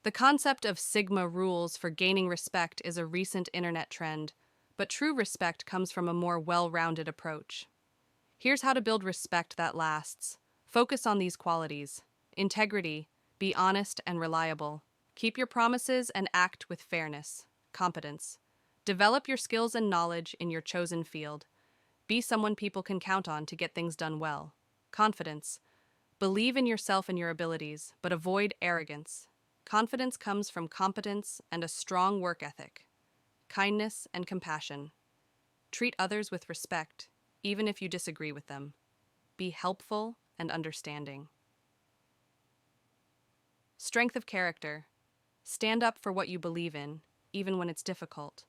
The concept of Sigma rules for gaining respect is a recent internet trend, but true respect comes from a more well rounded approach. Here's how to build respect that lasts. Focus on these qualities: integrity, be honest and reliable. Keep your promises and act with fairness. Competence, develop your skills and knowledge in your chosen field. Be someone people can count on to get things done well. Confidence, believe in yourself and your abilities, but avoid arrogance. Confidence comes from competence and a strong work ethic. Kindness and compassion, treat others with respect, even if you disagree with them. Be helpful and understanding. Strength of character, stand up for what you believe in, even when it's difficult.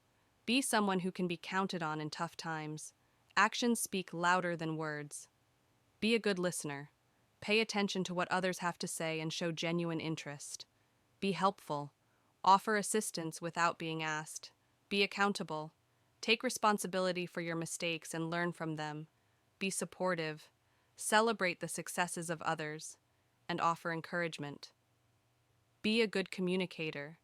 Be someone who can be counted on in tough times. Actions speak louder than words. Be a good listener. Pay attention to what others have to say and show genuine interest. Be helpful. Offer assistance without being asked. Be accountable. Take responsibility for your mistakes and learn from them. Be supportive. Celebrate the successes of others and offer encouragement. Be a good communicator.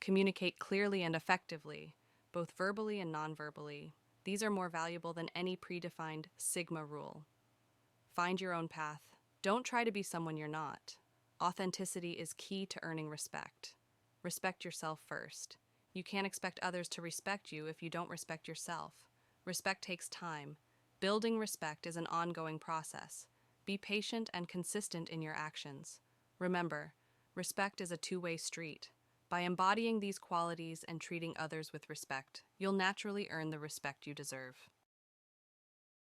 Communicate clearly and effectively, both verbally and nonverbally. These are more valuable than any predefined Sigma rule. Find your own path. Don't try to be someone you're not. Authenticity is key to earning respect. Respect yourself first. You can't expect others to respect you if you don't respect yourself. Respect takes time. Building respect is an ongoing process. Be patient and consistent in your actions. Remember, respect is a two-way street. By embodying these qualities and treating others with respect, you'll naturally earn the respect you deserve.